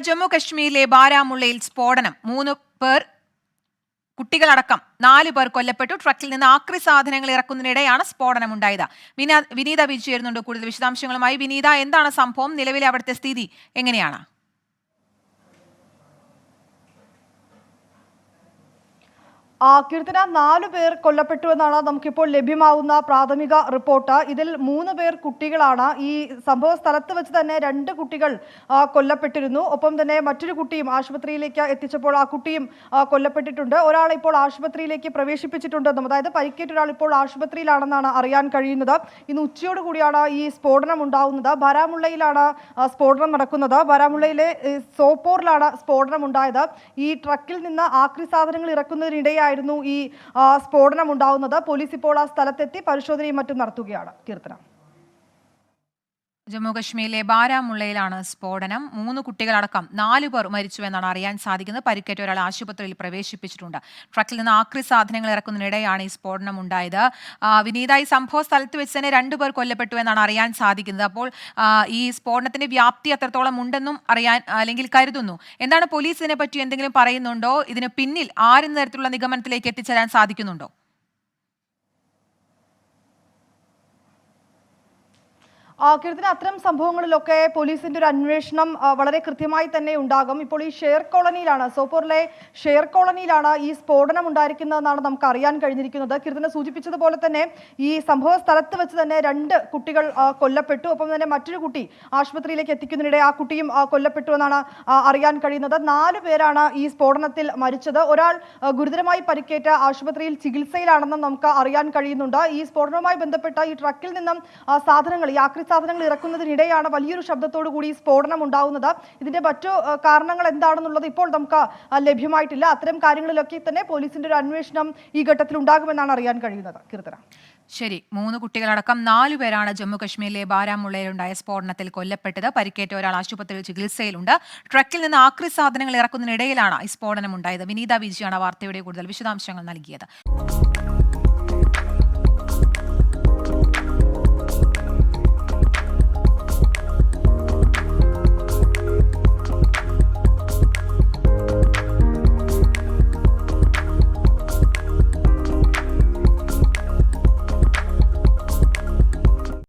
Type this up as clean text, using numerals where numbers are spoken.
ജമ്മു കശ്മീരിലെ ബാരാമുള്ളയിൽ സ്ഫോടനം 3 പേർ കുട്ടികളടക്കം 4 പേർ കൊല്ലപ്പെട്ടു. ട്രക്കിൽ നിന്ന് ആക്രി സാധനങ്ങൾ ഇറക്കുന്നതിനിടെയാണ് സ്ഫോടനമുണ്ടായത്. വിനീത ചേരുന്നുണ്ട് കൂടുതൽ വിശദാംശങ്ങളുമായി. വിനീത, എന്താണ് സംഭവം? നിലവിലെ അവിടുത്തെ സ്ഥിതി എങ്ങനെയാണ്? കീർത്തന 4 പേർ കൊല്ലപ്പെട്ടു എന്നാണ് നമുക്കിപ്പോൾ ലഭ്യമാവുന്ന പ്രാഥമിക റിപ്പോർട്ട്. ഇതിൽ 3 പേർ കുട്ടികളാണ്. ഈ സംഭവ സ്ഥലത്ത് വെച്ച് തന്നെ 2 കുട്ടികൾ കൊല്ലപ്പെട്ടിരുന്നു. ഒപ്പം തന്നെ മറ്റൊരു കുട്ടിയും ആശുപത്രിയിലേക്ക് എത്തിച്ചപ്പോൾ ആ കുട്ടിയും കൊല്ലപ്പെട്ടിട്ടുണ്ട്. ഒരാളെ ഇപ്പോൾ ആശുപത്രിയിലേക്ക് പ്രവേശിപ്പിച്ചിട്ടുണ്ടെന്നും, അതായത് പരിക്കേറ്റ ഒരാൾ ഇപ്പോൾ ആശുപത്രിയിലാണെന്നാണ് അറിയാൻ കഴിയുന്നത്. ഇന്ന് ഉച്ചയോട് കൂടിയാണ് ഈ സ്ഫോടനം ഉണ്ടാവുന്നത്. ബാരാമുള്ളയിലാണ് സ്ഫോടനം നടക്കുന്നത്. ബാരാമുള്ളയിലെ സോപ്പോറിലാണ് സ്ഫോടനം ഉണ്ടായത്. ഈ ട്രക്കിൽ നിന്ന് ആക്രി സാധനങ്ങൾ ഇറക്കുന്നതിനിടെയാണ് ഈ സ്ഫോടനം ഉണ്ടാവുന്നത്. പോലീസ് ഇപ്പോൾ ആ സ്ഥലത്തെത്തി പരിശോധനയും മറ്റും നടത്തുകയാണ്. കീർത്തന, ജമ്മു കശ്മീരിലെ ബാരാമുള്ളയിലാണ് സ്ഫോടനം. 3 കുട്ടികളടക്കം 4 പേർ മരിച്ചുവെന്നാണ് അറിയാൻ സാധിക്കുന്നത്. പരിക്കേറ്റ ഒരാൾ ആശുപത്രിയിൽ പ്രവേശിപ്പിച്ചിട്ടുണ്ട്. ട്രക്കിൽ നിന്ന് ആക്രി സാധനങ്ങൾ ഇറക്കുന്നതിനിടെയാണ് ഈ സ്ഫോടനം ഉണ്ടായത്. വിനീത, ഈ സംഭവ സ്ഥലത്ത് വെച്ച് തന്നെ 2 പേർ കൊല്ലപ്പെട്ടു എന്നാണ് അറിയാൻ സാധിക്കുന്നത്. അപ്പോൾ ഈ സ്ഫോടനത്തിന്റെ വ്യാപ്തി എത്രത്തോളം ഉണ്ടെന്നും അറിയാൻ അല്ലെങ്കിൽ കരുതുന്നു. എന്താണ് പോലീസ് ഇതിനെ പറ്റി എന്തെങ്കിലും പറയുന്നുണ്ടോ? ഇതിന് പിന്നിൽ ആരെന്ന തരത്തിലുള്ള നിഗമനത്തിലേക്ക് എത്തിച്ചേരാൻ സാധിക്കുന്നുണ്ടോ? കീർത്തന, അത്തരം സംഭവങ്ങളിലൊക്കെ പോലീസിന്റെ ഒരു അന്വേഷണം വളരെ കൃത്യമായി തന്നെ ഉണ്ടാകും. ഇപ്പോൾ ഈ ഷെയർ കോളനിയിലാണ്, സോപ്പോറിലെ ഷെയർ കോളനിയിലാണ് ഈ സ്ഫോടനം ഉണ്ടായിരിക്കുന്നതെന്നാണ് നമുക്ക് അറിയാൻ കഴിഞ്ഞിരിക്കുന്നത്. കീർത്തന സൂചിപ്പിച്ചതുപോലെ തന്നെ ഈ സംഭവ സ്ഥലത്ത് വെച്ച് തന്നെ 2 കുട്ടികൾ കൊല്ലപ്പെട്ടു. ഒപ്പം തന്നെ മറ്റൊരു കുട്ടി ആശുപത്രിയിലേക്ക് എത്തിക്കുന്നതിനിടെ ആ കുട്ടിയും കൊല്ലപ്പെട്ടു എന്നാണ് അറിയാൻ കഴിയുന്നത്. 4 പേരാണ് ഈ സ്ഫോടനത്തിൽ മരിച്ചത്. ഒരാൾ ഗുരുതരമായി പരിക്കേറ്റ ആശുപത്രിയിൽ ചികിത്സയിലാണെന്നും നമുക്ക് അറിയാൻ കഴിയുന്നുണ്ട്. ഈ സ്ഫോടനവുമായി ബന്ധപ്പെട്ട ഈ ട്രക്കിൽ നിന്നും സാധനങ്ങൾ, ഈ ആക്രി സാധനങ്ങൾ ഇറക്കുന്നതിനിടെയാണ് വലിയൊരു ശബ്ദത്തോടു കൂടി സ്ഫോടനം ഉണ്ടാവുന്നത്. ഇതിന്റെ മറ്റു കാരണങ്ങൾ എന്താണെന്നുള്ളത് ഇപ്പോൾ നമുക്ക് ലഭ്യമായിട്ടില്ല. അത്തരം കാര്യങ്ങളിലൊക്കെ തന്നെ പോലീസിന്റെ ഒരു അന്വേഷണം ഈ ഘട്ടത്തിൽ ഉണ്ടാകുമെന്നാണ് അറിയാൻ കഴിയുന്നത്. കീർത്തന, ശരി. 3 കുട്ടികളടക്കം 4 പേരാണ് ജമ്മു കശ്മീരിലെ ബാരാമുള്ളയിലുണ്ടായ സ്ഫോടനത്തിൽ കൊല്ലപ്പെട്ടത്. പരിക്കേറ്റ ഒരാൾ ആശുപത്രിയിൽ ചികിത്സയിലുണ്ട്. ട്രക്കിൽ നിന്ന് ആക്രി സാധനങ്ങൾ ഇറക്കുന്നതിനിടയിലാണ് ഈ സ്ഫോടനം ഉണ്ടായത്. വിനീത വിജിയാണ് വാർത്തയുടെ കൂടുതൽ വിശദാംശങ്ങൾ നൽകിയത്.